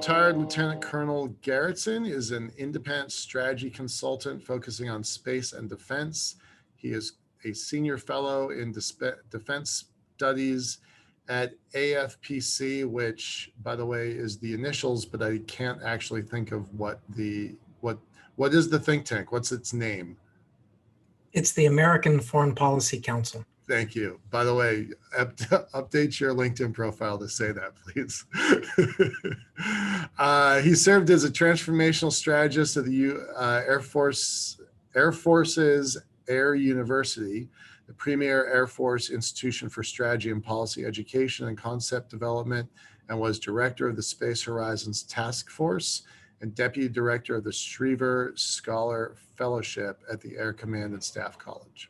Retired Lieutenant Colonel Garretson is an independent strategy consultant focusing on space and defense. He is a senior fellow in defense studies at AFPC, which, by the way, is the initials, but I can't actually think of what is the think tank? What's its name? It's the American Foreign Policy Council. Thank you. By the way, update your LinkedIn profile to say that, please. He served as a transformational strategist at the Air Force's Air University, the premier Air Force institution for strategy and policy education and concept development, and was director of the Space Horizons Task Force and deputy director of the Schriever Scholar Fellowship at the Air Command and Staff College.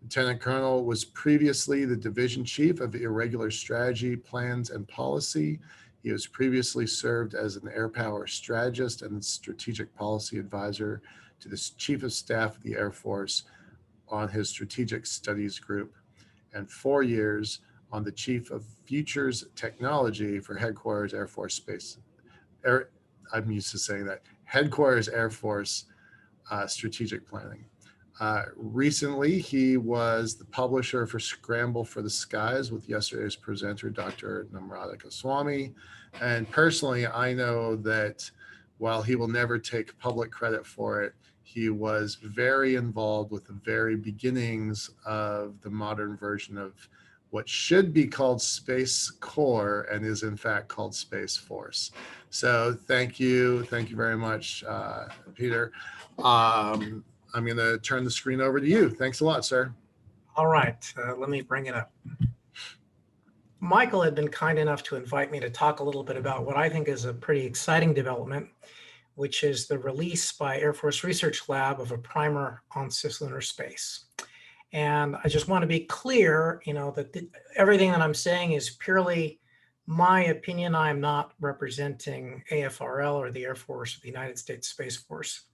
Lieutenant Colonel was previously the division chief of irregular strategy, plans, and policy. He has previously served as an air power strategist and strategic policy advisor to the chief of staff of the Air Force on his strategic studies group, and 4 years on the chief of futures technology for Headquarters Air Force Space. I'm used to saying that. Headquarters Air Force strategic planning. Recently, he was the publisher for Scramble for the Skies with yesterday's presenter, Dr. Namrata Goswami. And personally, I know that while he will never take public credit for it, he was very involved with the very beginnings of the modern version of what should be called Space Corps and is in fact called Space Force. So thank you very much, Peter. I'm going to turn the screen over to you. Thanks a lot, sir. All right, let me bring it up. Michael had been kind enough to invite me to talk a little bit about what I think is a pretty exciting development, which is the release by Air Force Research Lab of a primer on cislunar space. And I just want to be clear, that everything that I'm saying is purely my opinion. I am not representing AFRL or the Air Force or the United States Space Force.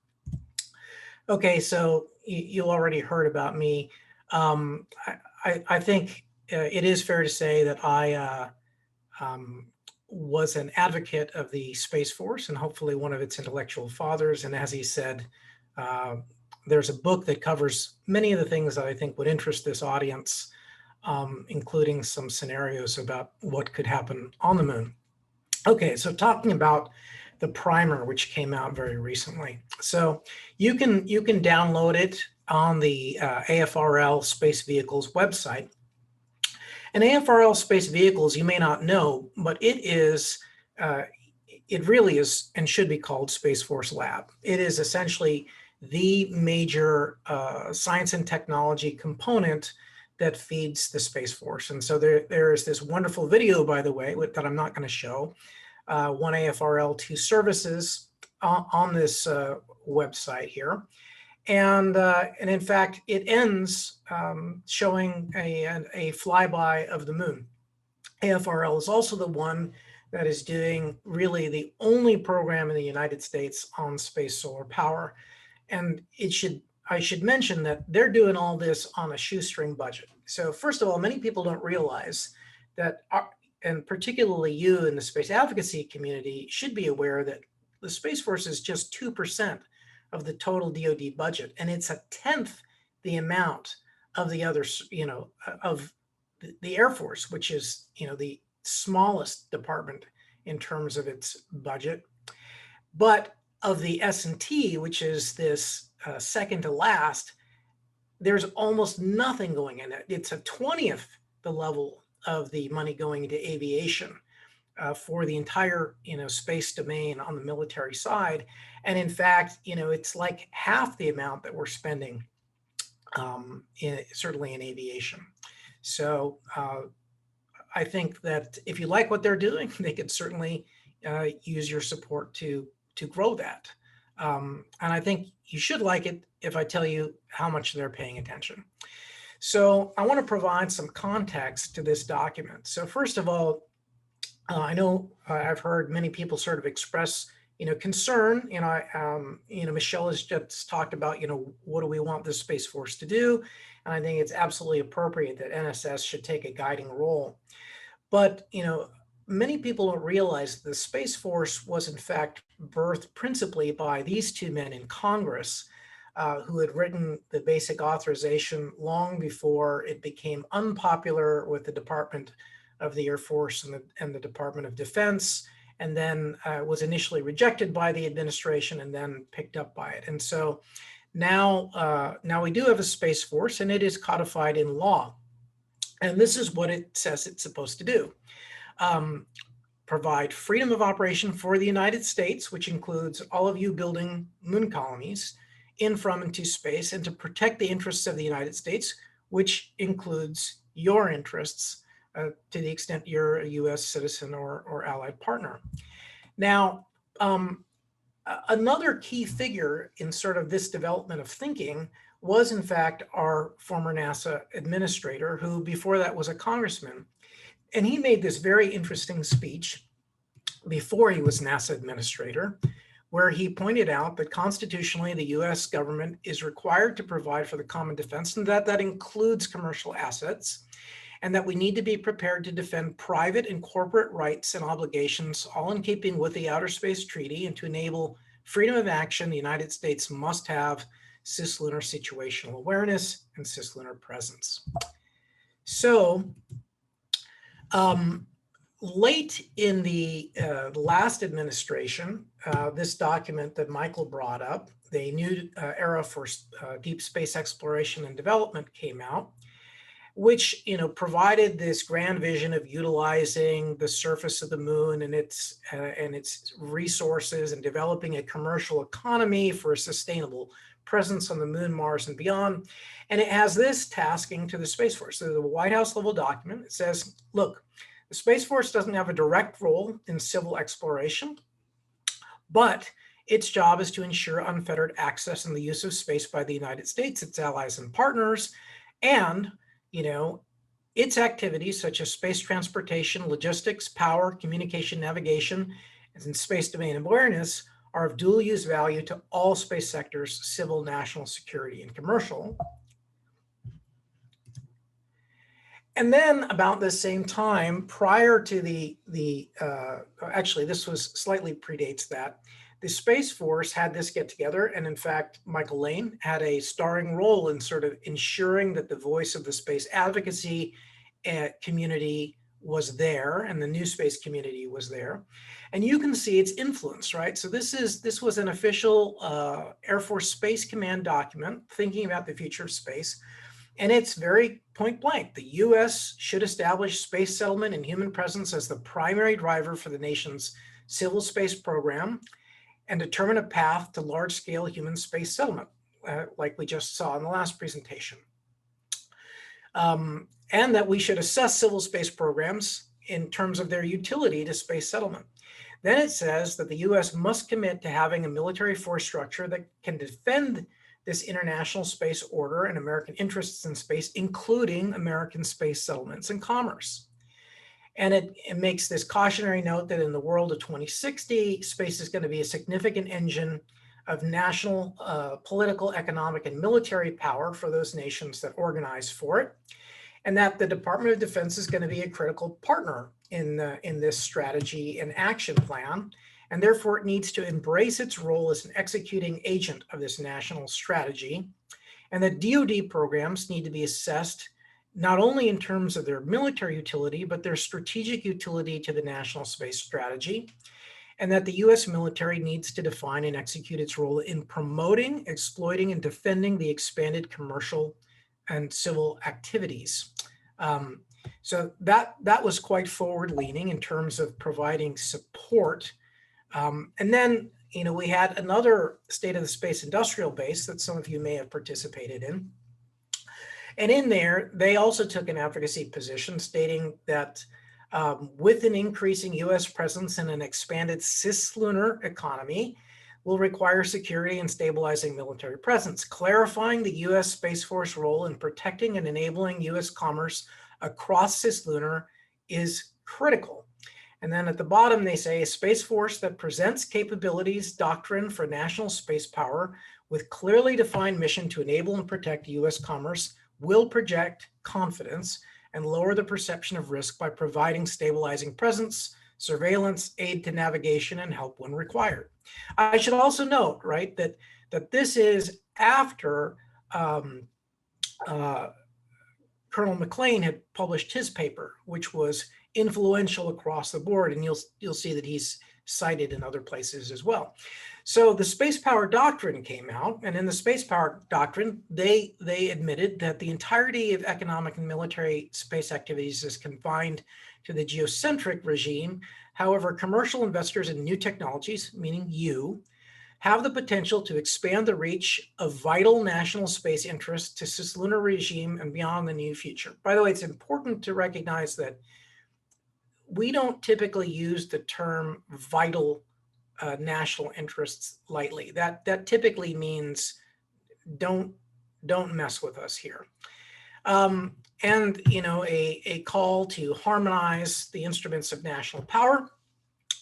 Okay, so you already heard about me. I think it is fair to say that I was an advocate of the Space Force and hopefully one of its intellectual fathers. And as he said, there's a book that covers many of the things that I think would interest this audience, including some scenarios about what could happen on the moon. Okay, so talking about the primer, which came out very recently. So you can download it on the AFRL Space Vehicles website. And AFRL Space Vehicles, you may not know, but it really is and should be called Space Force Lab. It is essentially the major science and technology component that feeds the Space Force. And so there is this wonderful video, by the way, that I'm not going to show, one AFRL 2 services on this website here. And in fact, it ends showing a flyby of the moon. AFRL is also the one that is doing really the only program in the United States on space solar power. And I should mention that they're doing all this on a shoestring budget. So first of all, many people don't realize that, and particularly you in the space advocacy community should be aware that the Space Force is just 2% of the total DoD budget. And it's 1/10 the amount of the others, of the Air Force, which is, the smallest department in terms of its budget. But of the S&T, which is this second to last, there's almost nothing going in it. It's 1/20th the level of the money going into aviation for the entire, space domain on the military side. And in fact, it's like half the amount that we're spending, certainly in aviation. So I think that if you like what they're doing, they could certainly use your support to grow that. And I think you should like it if I tell you how much they're paying attention. So I want to provide some context to this document. So first of all, I know I've heard many people sort of express, concern. Michelle has just talked about, what do we want the Space Force to do? And I think it's absolutely appropriate that NSS should take a guiding role. But, many people don't realize the Space Force was in fact birthed principally by these two men in Congress who had written the basic authorization long before it became unpopular with the Department of the Air Force and the Department of Defense, and then was initially rejected by the administration and then picked up by it. And so now we do have a Space Force, and it is codified in law. And this is what it says it's supposed to do. Provide freedom of operation for the United States, which includes all of you building moon colonies in, from, and to space, and to protect the interests of the United States, which includes your interests to the extent you're a US citizen or allied partner. Now, another key figure in sort of this development of thinking was in fact our former NASA administrator, who before that was a congressman. And he made this very interesting speech before he was NASA administrator, where he pointed out that constitutionally the US government is required to provide for the common defense, and that includes commercial assets, and that we need to be prepared to defend private and corporate rights and obligations, all in keeping with the Outer Space Treaty. And to enable freedom of action, the United States must have cislunar situational awareness and cislunar presence. So late in the last administration, this document that Michael brought up, the new era for deep space exploration and development, came out, which provided this grand vision of utilizing the surface of the moon and its resources, and developing a commercial economy for a sustainable presence on the moon, Mars, and beyond. And it has this tasking to the Space Force. So the White House level document, it says, look, the Space Force doesn't have a direct role in civil exploration, but its job is to ensure unfettered access and the use of space by the United States, its allies and partners, and its activities such as space transportation, logistics, power, communication, navigation, and space domain awareness are of dual use value to all space sectors, civil, national security, and commercial. And then about the same time, prior to actually this was slightly predates that, the Space Force had this get together, and in fact, Michael Lane had a starring role in sort of ensuring that the voice of the space advocacy community was there, and the new space community was there. And you can see its influence, right? So this was an official Air Force Space Command document thinking about the future of space. And it's very point blank. The US should establish space settlement and human presence as the primary driver for the nation's civil space program, and determine a path to large-scale human space settlement, like we just saw in the last presentation. And that we should assess civil space programs in terms of their utility to space settlement. Then it says that the US must commit to having a military force structure that can defend this international space order and American interests in space, including American space settlements and commerce. And it makes this cautionary note that in the world of 2060, space is going to be a significant engine of national, political, economic, and military power for those nations that organize for it, and that the Department of Defense is going to be a critical partner in this strategy and action plan, and therefore it needs to embrace its role as an executing agent of this national strategy, and that DoD programs need to be assessed not only in terms of their military utility, but their strategic utility to the national space strategy, and that the US military needs to define and execute its role in promoting, exploiting, and defending the expanded commercial and civil activities. So that was quite forward-leaning in terms of providing support. And then, we had another State of the Space Industrial Base that some of you may have participated in. And in there, they also took an advocacy position stating that with an increasing US presence in an expanded cislunar economy will require security and stabilizing military presence, clarifying the US Space Force role in protecting and enabling US commerce across cislunar is critical. And then at the bottom, they say a Space Force that presents capabilities, doctrine for national space power with clearly defined mission to enable and protect US commerce will project confidence and lower the perception of risk by providing stabilizing presence, surveillance, aid to navigation, and help when required. I should also note, right, that this is after Colonel McLean had published his paper, which was influential across the board, and you'll see that he's cited in other places as well. So the space power doctrine came out, and in the space power doctrine, they admitted that the entirety of economic and military space activities is confined to the geocentric regime. However, commercial investors in new technologies, meaning you, have the potential to expand the reach of vital national space interests to cislunar regime and beyond the near future. By the way, it's important to recognize that we don't typically use the term vital national interests lightly. That typically means don't mess with us here. And a call to harmonize the instruments of national power.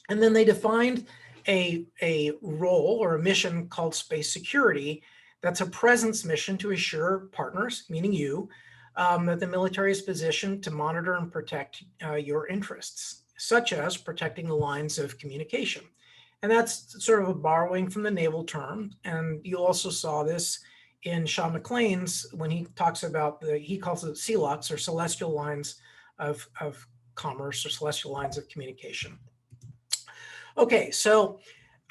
And then they defined a role or a mission called space security. That's a presence mission to assure partners, meaning you, that the military is positioned to monitor and protect your interests, such as protecting the lines of communication. And that's sort of a borrowing from the naval term. And you also saw this in Sean McLean's when he talks about he calls it CLOCs, or celestial lines of commerce, or celestial lines of communication. Okay, so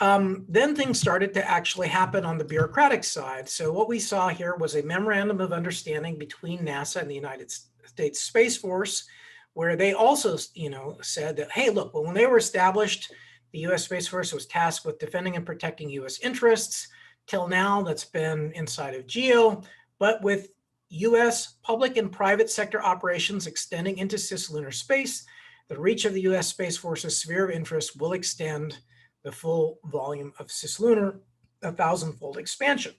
then things started to actually happen on the bureaucratic side. So what we saw here was a memorandum of understanding between NASA and the United States Space Force, where they also, said that, hey, look, well, when they were established, the U.S. Space Force was tasked with defending and protecting U.S. interests. Till now, that's been inside of GEO, but with U.S. public and private sector operations extending into cislunar space, the reach of the U.S. Space Force's sphere of interest will extend the full volume of cislunar, a 1,000-fold expansion.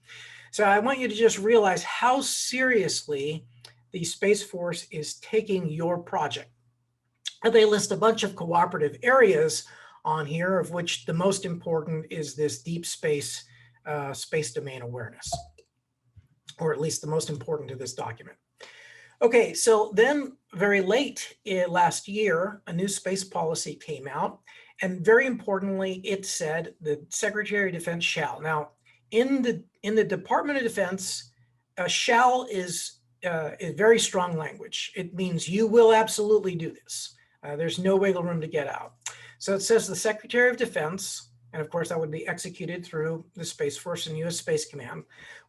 So I want you to just realize how seriously the Space Force is taking your project. And they list a bunch of cooperative areas on here, of which the most important is this deep space domain awareness, or at least the most important to this document. Okay, so then very late last year, a new space policy came out, and very importantly, it said the Secretary of Defense shall. Now, in the Department of Defense, shall is very strong language. It means you will absolutely do this. There's no wiggle room to get out. So it says the Secretary of Defense, and of course that would be executed through the Space Force and U.S. Space Command,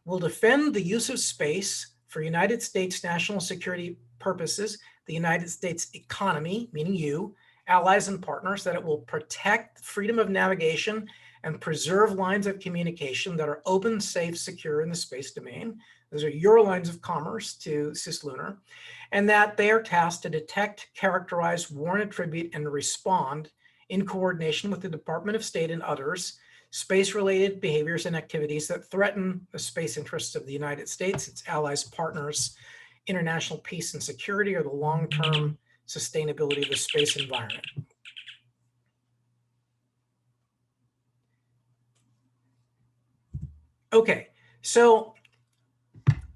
will defend the use of space for United States national security purposes, the United States economy, meaning you, allies and partners, that it will protect freedom of navigation and preserve lines of communication that are open, safe, secure in the space domain. Those are your lines of commerce to cislunar, and that they are tasked to detect, characterize, warn, attribute, and respond in coordination with the Department of State and others, space-related behaviors and activities that threaten the space interests of the United States, its allies, partners, international peace and security, or the long-term sustainability of the space environment. Okay, so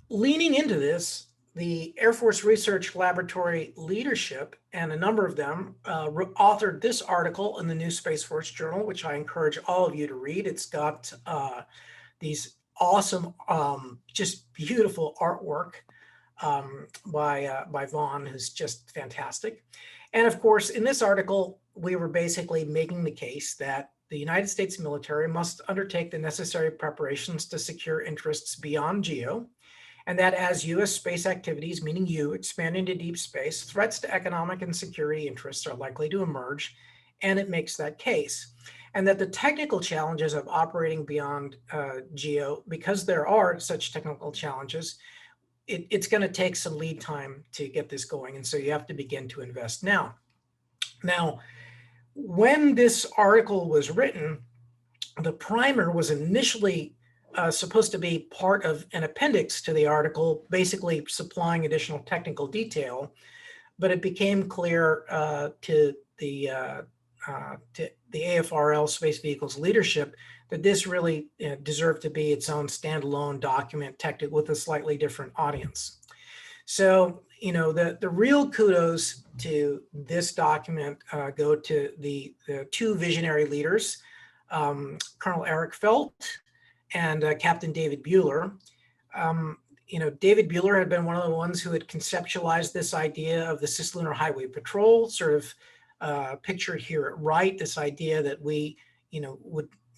leaning into this, the Air Force Research Laboratory leadership, and a number of them, authored this article in the New Space Force Journal, which I encourage all of you to read. It's got these awesome, just beautiful artwork by Vaughn, who's just fantastic. And of course, in this article, we were basically making the case that the United States military must undertake the necessary preparations to secure interests beyond GEO, and that as U.S. space activities, meaning you, expand into deep space, threats to economic and security interests are likely to emerge, and it makes that case. And that the technical challenges of operating beyond GEO, because there are such technical challenges, it's going to take some lead time to get this going, and so you have to begin to invest now. Now, when this article was written, the primer was initially supposed to be part of an appendix to the article, basically supplying additional technical detail, but it became clear to the AFRL Space Vehicles leadership that this really deserved to be its own standalone document with a slightly different audience. So, the real kudos to this document go to the two visionary leaders, Colonel Eric Felt and Captain David Bueller. David Bueller had been one of the ones who had conceptualized this idea of the Cislunar Highway Patrol, sort of pictured here at right, this idea that we,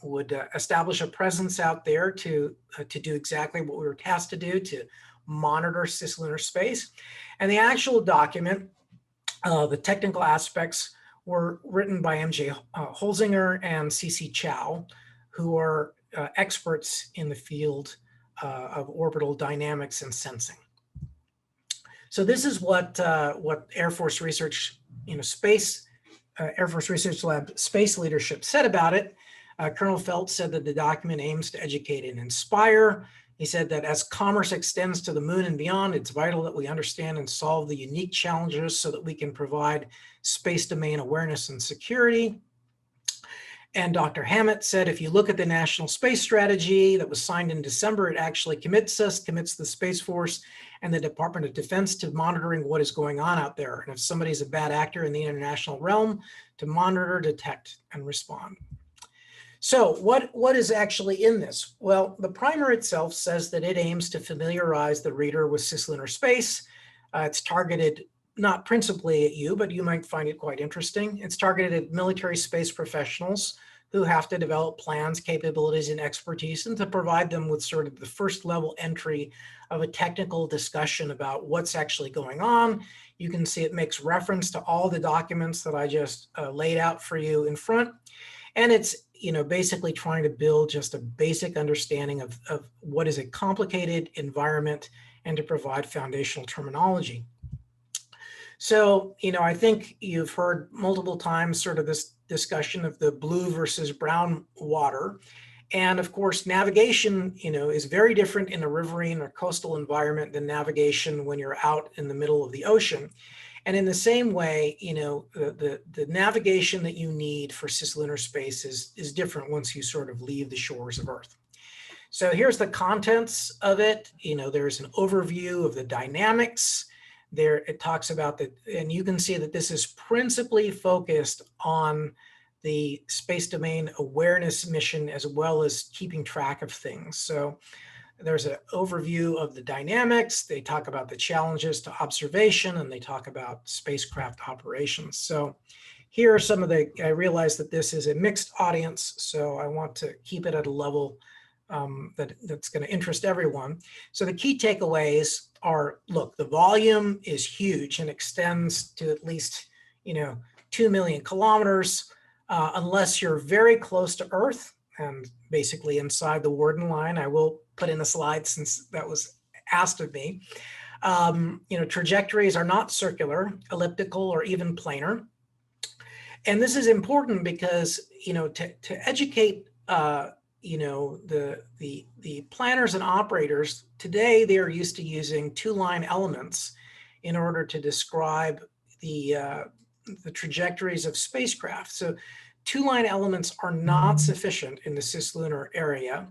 would establish a presence out there to do exactly what we were tasked to do, to monitor cislunar space. And the actual document, the technical aspects were written by M.J. Holzinger and C.C. Chow, who are experts in the field of orbital dynamics and sensing. So this is what Air Force Research, Air Force Research Lab Space Leadership said about it. Colonel Felt said that the document aims to educate and inspire. He said that as commerce extends to the moon and beyond, it's vital that we understand and solve the unique challenges so that we can provide space domain awareness and security. And Dr. Hammett said, if you look at the National Space Strategy that was signed in December, it actually commits the Space Force and the Department of Defense to monitoring what is going on out there. And if somebody's a bad actor in the international realm, to monitor, detect, and respond. So what is actually in this? Well, the primer itself says that it aims to familiarize the reader with cislunar space. It's targeted not principally at you, but you might find it quite interesting. It's targeted at military space professionals who have to develop plans, capabilities, and expertise, and to provide them with sort of the first level entry of a technical discussion about what's actually going on. You can see it makes reference to all the documents that I just laid out for you in front. And it's basically trying to build just a basic understanding of what is a complicated environment and to provide foundational terminology. So, I think you've heard multiple times sort of this discussion of the blue versus brown water. And of course, navigation, is very different in a riverine or coastal environment than navigation when you're out in the middle of the ocean. And in the same way, the navigation that you need for cislunar space is different once you sort of leave the shores of Earth. So here's the contents of it. There's an overview of the dynamics. There it talks about that, and you can see that this is principally focused on the space domain awareness mission as well as keeping track of things. So there's an overview of the dynamics. They talk about the challenges to observation, and they talk about spacecraft operations. So here are some of I realize that this is a mixed audience, so I want to keep it at a level that's going to interest everyone. So the key takeaways are, look, the volume is huge and extends to at least, 2 million kilometers, unless you're very close to Earth and basically inside the Warden line. I will put in a slide since that was asked of me. Trajectories are not circular, elliptical, or even planar. And this is important because, to educate the planners and operators, today they are used to using two-line elements in order to describe the trajectories of spacecraft. So two-line elements are not sufficient in the cislunar area.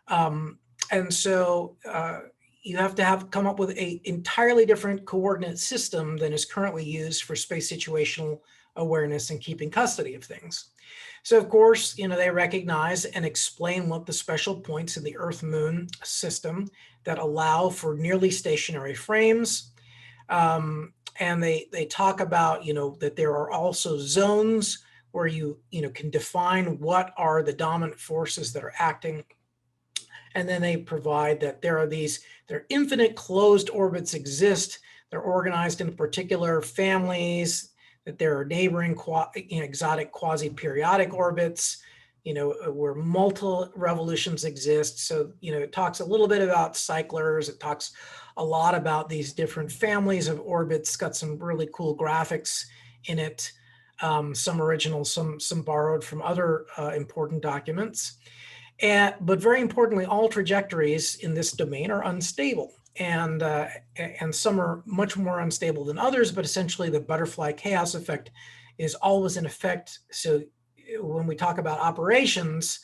And so you have to come up with an entirely different coordinate system than is currently used for space situational awareness and keeping custody of things. So of course, they recognize and explain what the special points in the Earth-Moon system that allow for nearly stationary frames. And they talk about, that there are also zones where you can define what are the dominant forces that are acting. And then they provide that there are infinite closed orbits exist. They're organized into particular families, that there are neighboring exotic quasi-periodic orbits, where multiple revolutions exist. So, it talks a little bit about cyclers. It talks a lot about these different families of orbits. Got some really cool graphics in it, some original, some borrowed from other important documents. But very importantly, all trajectories in this domain are unstable. And some are much more unstable than others, but essentially the butterfly chaos effect is always in effect. So when we talk about operations,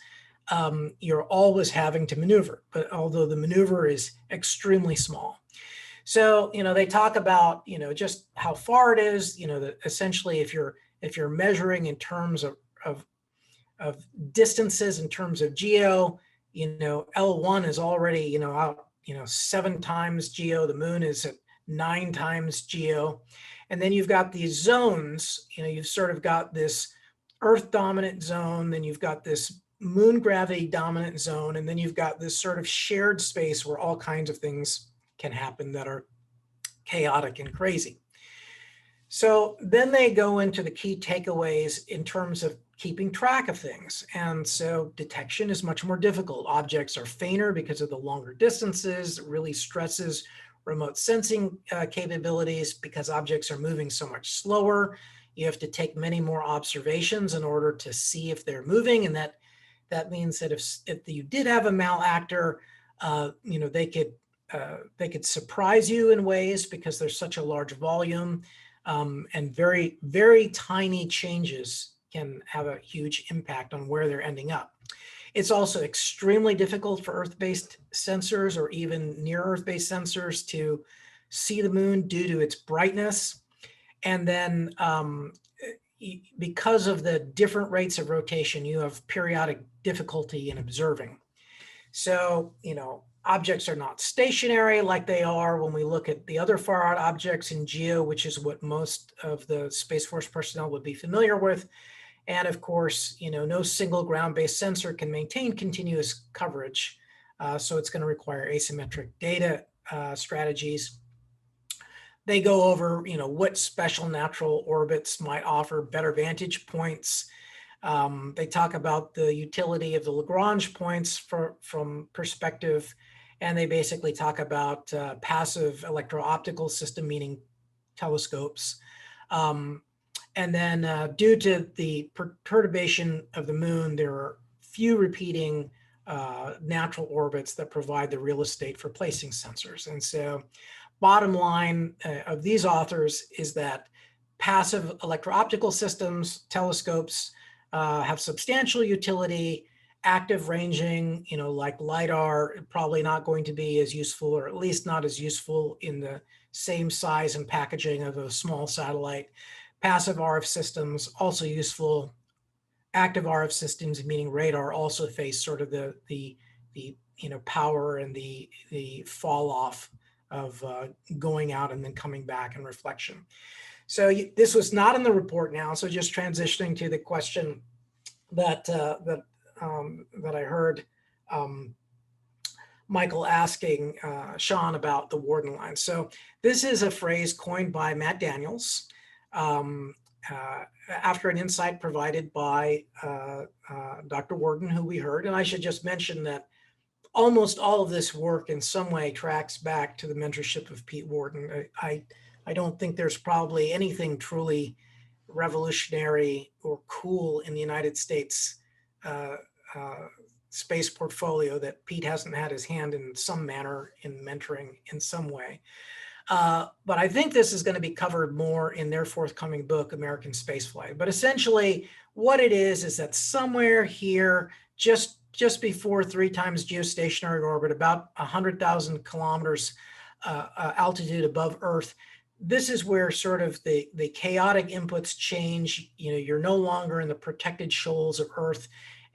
you're always having to maneuver, but although the maneuver is extremely small. So, they talk about, just how far it is, that essentially if you're measuring in terms of, of distances in terms of geo, L1 is already, out, 7 times geo. The moon is at 9 times geo. And then you've got these zones, you've sort of got this Earth dominant zone, then you've got this moon gravity dominant zone, and then you've got this sort of shared space where all kinds of things can happen that are chaotic and crazy. So then they go into the key takeaways in terms of keeping track of things. And so detection is much more difficult. Objects are fainter because of the longer distances. It really stresses remote sensing capabilities because objects are moving so much slower. You have to take many more observations in order to see if they're moving. And that means that if you did have a malactor, they could surprise you in ways because there's such a large volume. And very, very tiny changes can have a huge impact on where they're ending up. It's also extremely difficult for Earth-based sensors or even near Earth-based sensors to see the moon due to its brightness. And then because of the different rates of rotation, you have periodic difficulty in observing. So, objects are not stationary like they are when we look at the other far out objects in geo, which is what most of the Space Force personnel would be familiar with. And of course, no single ground-based sensor can maintain continuous coverage. So it's going to require asymmetric data strategies. They go over, what special natural orbits might offer better vantage points. They talk about the utility of the Lagrange points from perspective, and they basically talk about passive electro-optical system, meaning telescopes. And then due to the perturbation of the moon, there are few repeating natural orbits that provide the real estate for placing sensors. And so bottom line of these authors is that passive electro-optical systems, telescopes, have substantial utility. Active ranging, like LiDAR, probably not going to be as useful, or at least not as useful in the same size and packaging of a small satellite. Passive RF systems, also useful. Active RF systems, meaning radar, also face sort of the power and the fall off of going out and then coming back and reflection. So this was not in the report now. So just transitioning to the question that I heard Michael asking Sean about the Warden line. So this is a phrase coined by Matt Daniels after an insight provided by Dr. Warden, who we heard. And I should just mention that almost all of this work in some way tracks back to the mentorship of Pete Warden. I don't think there's probably anything truly revolutionary or cool in the United States space portfolio that Pete hasn't had his hand in some manner in mentoring in some way. But I think this is going to be covered more in their forthcoming book, American Spaceflight. But essentially what it is that somewhere here, just before 3 times geostationary orbit, about 100,000 kilometers altitude above Earth, this is where sort of the chaotic inputs change. You're no longer in the protected shoals of Earth,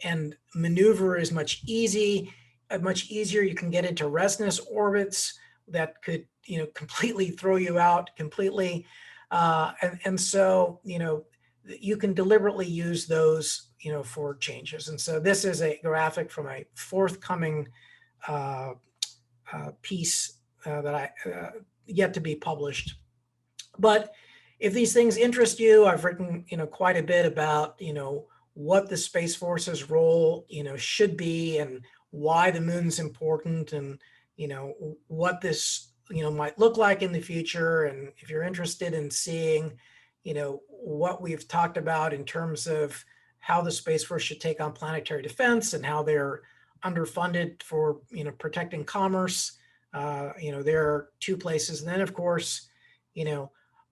and maneuver is much easier. You can get into resonance orbits that could, completely throw you out completely. And so, you can deliberately use those, for changes. And so this is a graphic from a forthcoming piece that I yet to be published. But if these things interest you, I've written, quite a bit about, what the Space Force's role, should be, and why the moon's important, and, what this, might look like in the future. And if you're interested in seeing, what we've talked about in terms of how the Space Force should take on planetary defense and how they're underfunded for, protecting commerce, there are 2 places. And then, of course,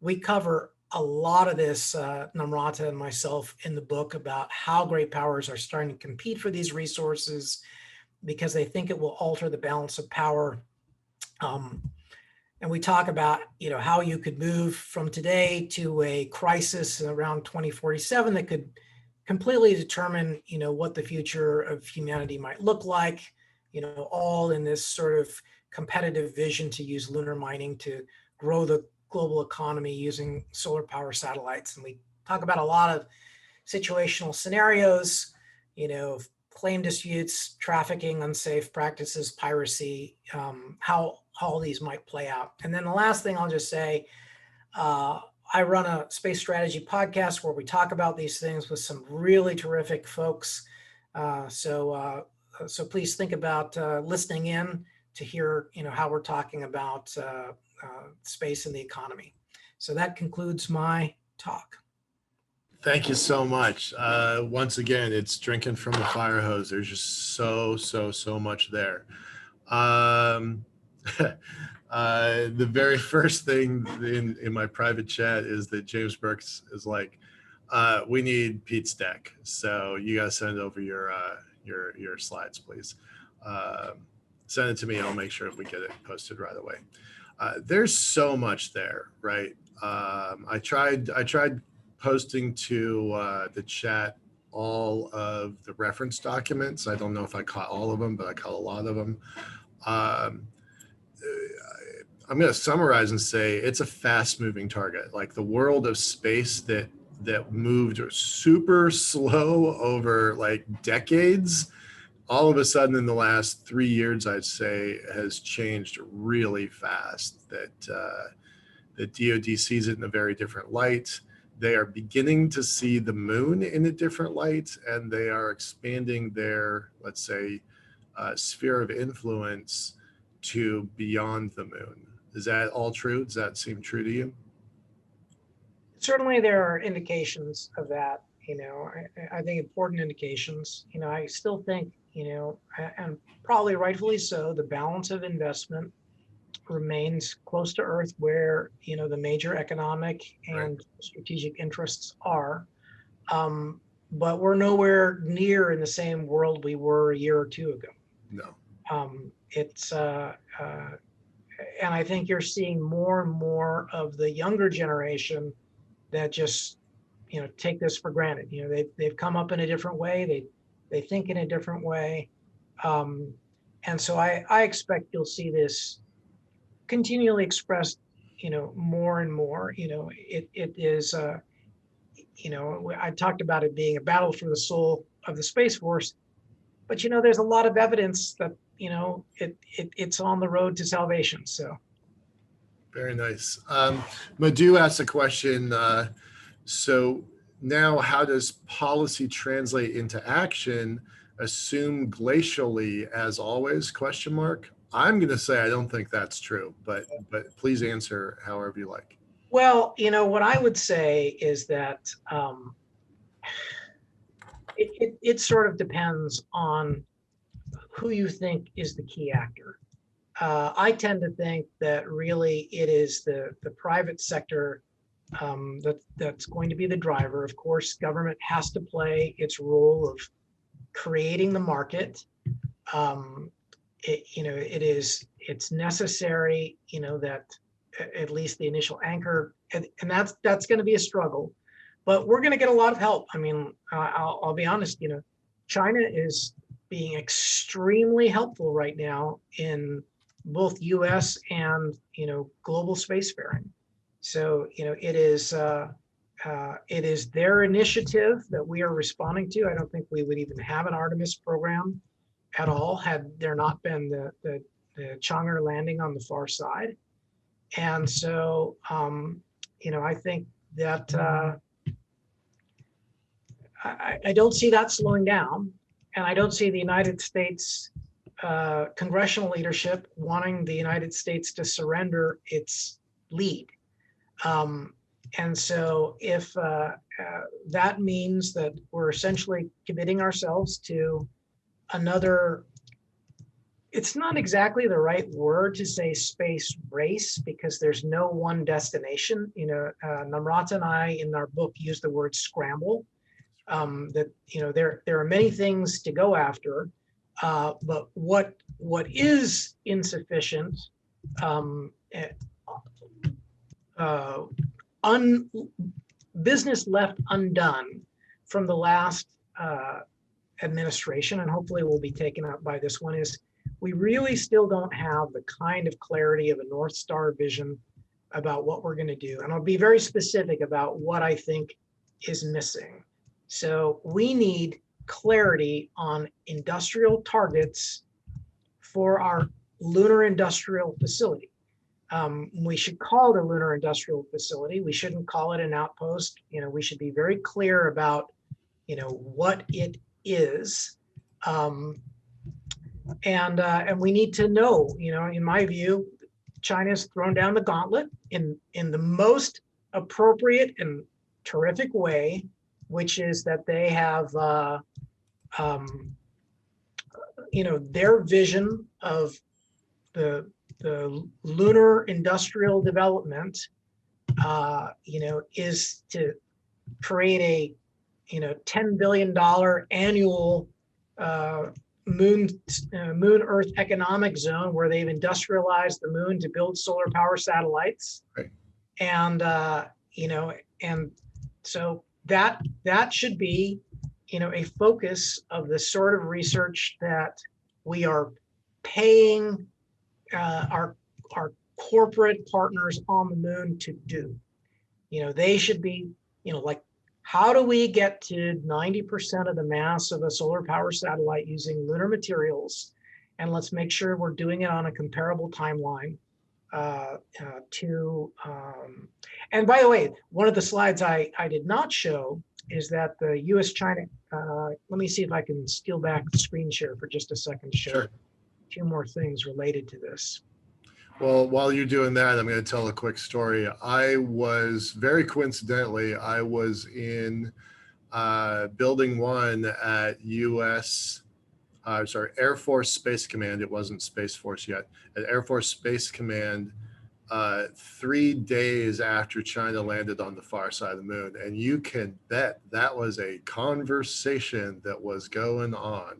we cover a lot of this, Namrata and myself, in the book about how great powers are starting to compete for these resources because they think it will alter the balance of power. and we talk about, how you could move from today to a crisis around 2047 that could completely determine, what the future of humanity might look like, all in this sort of competitive vision to use lunar mining to grow the global economy using solar power satellites. And we talk about a lot of situational scenarios, claim disputes, trafficking, unsafe practices, piracy, how all these might play out. And then the last thing I'll just say, I run a space strategy podcast where we talk about these things with some really terrific folks. So please think about listening in to hear, how we're talking about space and the economy. So that concludes my talk. Thank you so much. Once again, it's drinking from the fire hose. There's just so much there. The very first thing in my private chat is that James Burks is like, we need Pete's deck. So you guys send over your slides, please. Send it to me and I'll make sure we get it posted right away. There's so much there, right? I tried posting to the chat all of the reference documents. I don't know if I caught all of them, but I caught a lot of them. I'm going to summarize and say it's a fast-moving target. Like the world of space that moved super slow over like decades, all of a sudden in the last 3 years, I'd say, has changed really fast. That the DoD sees it in a very different light. They are beginning to see the moon in a different light, and they are expanding their, let's say, sphere of influence to beyond the moon. Is that all true? Does that seem true to you? Certainly there are indications of that, I think important indications. I still think, and probably rightfully so, the balance of investment remains close to Earth where, the major economic and strategic interests are. But we're nowhere near in the same world we were a year or two ago. No. And I think you're seeing more and more of the younger generation that just, take this for granted. They've come up in a different way. They think in a different way. And so I expect you'll see this continually expressed, more and more. It is, I talked about it being a battle for the soul of the Space Force, but there's a lot of evidence that it's on the road to salvation. So very nice. Madhu asked a question. So now, how does policy translate into action? Assume glacially as always? Question mark. I'm going to say I don't think that's true, but please answer however you like. Well, what I would say is that it sort of depends on who you think is the key actor. I tend to think that really it is the private sector that's going to be the driver. Of course, government has to play its role of creating the market. It's necessary, that at least the initial anchor, and that's going to be a struggle, but we're going to get a lot of help. I mean, I'll be honest, China is being extremely helpful right now in both US and, global spacefaring. So, it is their initiative that we are responding to. I don't think we would even have an Artemis program at all had there not been the Chang'e landing on the far side. And so, I think that I don't see that slowing down, and I don't see the United States congressional leadership wanting the United States to surrender its lead. And so if that means that we're essentially committing ourselves to another, it's not exactly the right word to say space race, because there's no one destination. Namrata and I in our book use the word scramble, that there are many things to go after, but what is insufficient business left undone from the last administration, and hopefully will be taken up by this one, is we really still don't have the kind of clarity of a North Star vision about what we're going to do. And I'll be very specific about what I think is missing. So we need clarity on industrial targets for our lunar industrial facility. We should call it a lunar industrial facility. We shouldn't call it an outpost. We should be very clear about, what it is. And we need to know, in my view, China's thrown down the gauntlet in the most appropriate and terrific way, which is that they have, their vision of the lunar industrial development, is to create a, $10 billion annual moon Earth economic zone where they've industrialized the moon to build solar power satellites. Right. And, and so that should be, a focus of the sort of research that we are paying our corporate partners on the moon to do. They should be, like, how do we get to 90% of the mass of a solar power satellite using lunar materials? And let's make sure we're doing it on a comparable timeline. And by the way, one of the slides I did not show is that the US-China, let me see if I can steal back the screen share for just a second to show Sure. a few more things related to this. Well, while you're doing that, I'm going to tell a quick story. I was, very coincidentally, I was in Building 1 at Air Force Space Command. It wasn't Space Force yet. At Air Force Space Command, 3 days after China landed on the far side of the moon. And you can bet that was a conversation that was going on.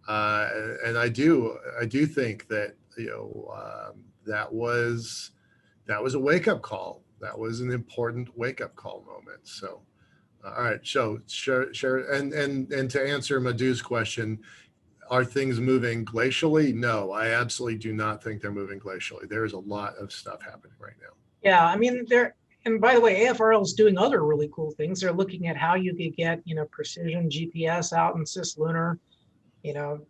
And I do think that, that was a wake-up call. That was an important wake-up call moment. So, all right. So, share, and to answer Madhu's question, are things moving glacially? No, I absolutely do not think they're moving glacially. There is a lot of stuff happening right now. Yeah, I mean, and by the way, AFRL is doing other really cool things. They're looking at how you could get, precision GPS out in cislunar, and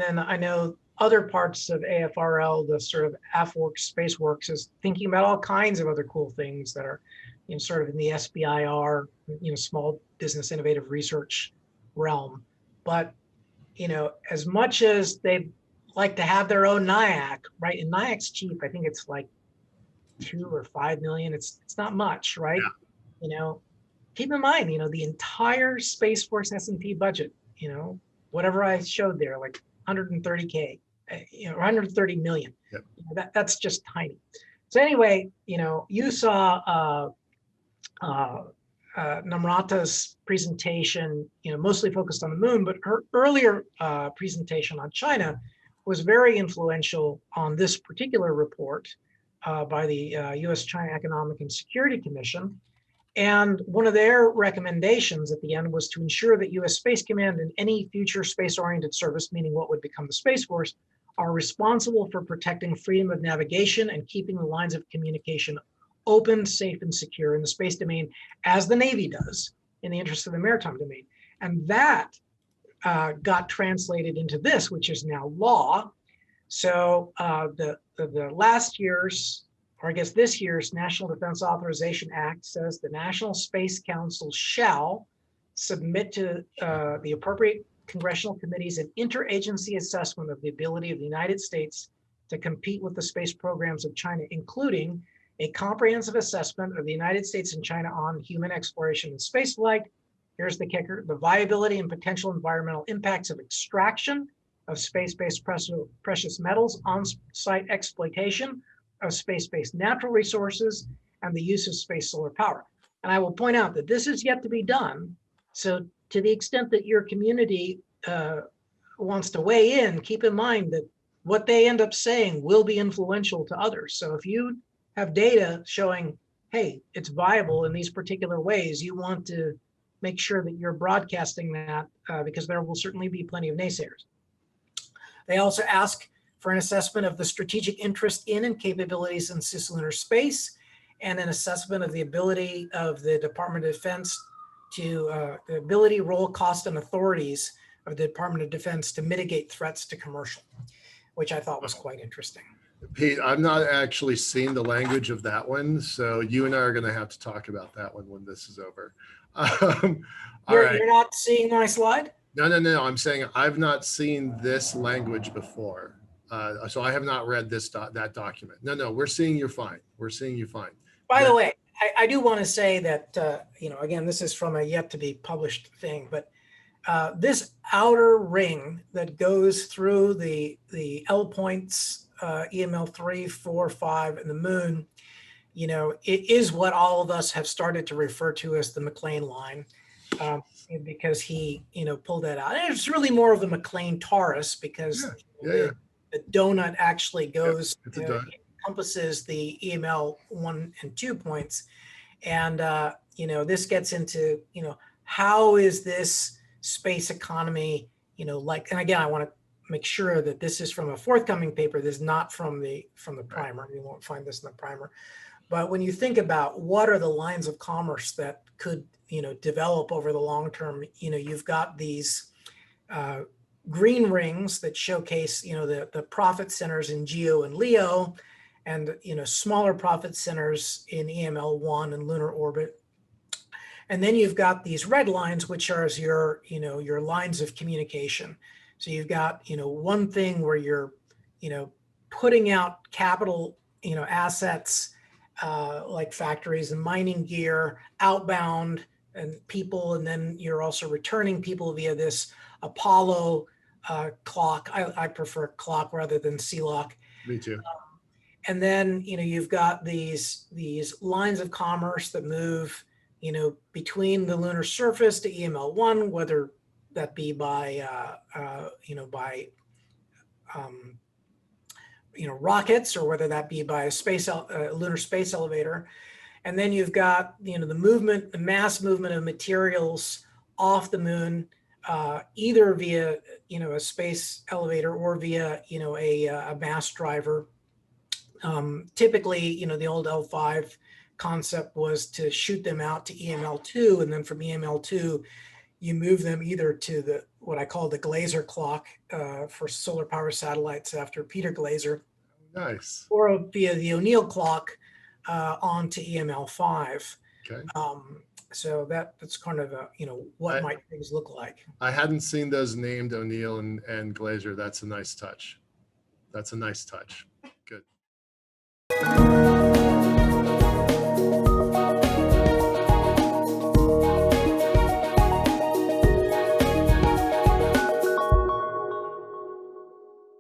then I know other parts of AFRL, the sort of AFWorks, SpaceWorks, is thinking about all kinds of other cool things that are, sort of in the SBIR, small business innovative research realm. But, as much as they like to have their own NIAC, right? And NIAC's cheap. I think it's like 2 or 5 million. It's not much, right? Yeah. Keep in mind, the entire Space Force S&P budget, whatever I showed there, like 130K, 130 million. Yep. That's just tiny. So anyway, you saw Namrata's presentation, mostly focused on the moon, but her earlier presentation on China was very influential on this particular report by the US-China Economic and Security Commission. And one of their recommendations at the end was to ensure that US Space Command and any future space-oriented service, meaning what would become the Space Force, are responsible for protecting freedom of navigation and keeping the lines of communication open, safe, and secure in the space domain, as the Navy does in the interest of the maritime domain. And that got translated into this, which is now law. So the last year's, or I guess this year's National Defense Authorization Act says the National Space Council shall submit to the appropriate congressional committees an interagency assessment of the ability of the United States to compete with the space programs of China, including a comprehensive assessment of the United States and China on human exploration and spaceflight. Here's the kicker: the viability and potential environmental impacts of extraction of space-based precious metals, on-site exploitation of space-based natural resources, and the use of space solar power. And I will point out that this is yet to be done. So to the extent that your community wants to weigh in, keep in mind that what they end up saying will be influential to others. So if you have data showing, hey, it's viable in these particular ways, you want to make sure that you're broadcasting that because there will certainly be plenty of naysayers. They also ask for an assessment of the strategic interest in and capabilities in cislunar space, and an assessment of the ability of the Department of Defense to the ability, role, cost, and authorities of the Department of Defense to mitigate threats to commercial, which I thought was quite interesting. Pete, I've not actually seen the language of that one, so you and I are going to have to talk about that one when this is over. You're not seeing my slide? No. I'm saying I've not seen this language before. So I have not read that document. No, we're seeing you fine. We're seeing you fine. By the way, I do want to say that, again, this is from a yet to be published thing, but this outer ring that goes through the L points, EML 3, 4, 5, and the moon, it is what all of us have started to refer to as the McLean line, because he, pulled that out. And it's really more of the McLean torus because the donut actually goes, encompasses the EML 1 and 2 points. And, this gets into, how is this space economy, like, and again, I want to make sure that this is from a forthcoming paper. This is not from the primer. You won't find this in the primer. But when you think about what are the lines of commerce that could, develop over the long term, you've got these green rings that showcase, the profit centers in Geo and Leo, and, smaller profit centers in EML 1 and lunar orbit. And then you've got these red lines, which are your, your lines of communication. So you've got, one thing where you're, putting out capital, assets like factories and mining gear outbound and people, and then you're also returning people via this Apollo clock. I prefer clock rather than C-lock. Me too. And then, you've got these lines of commerce that move, between the lunar surface to EML 1, whether that be by, rockets, or whether that be by a lunar space elevator. And then you've got, the mass movement of materials off the moon, either via, a space elevator or via, a mass driver. Typically, the old L5 concept was to shoot them out to EML2, and then from EML2, you move them either to what I call the Glaser clock for solar power satellites after Peter Glaser. Nice. Or via the O'Neill clock onto EML5. Okay. So that's kind of what might things look like. I hadn't seen those named O'Neill and Glaser. That's a nice touch. Good.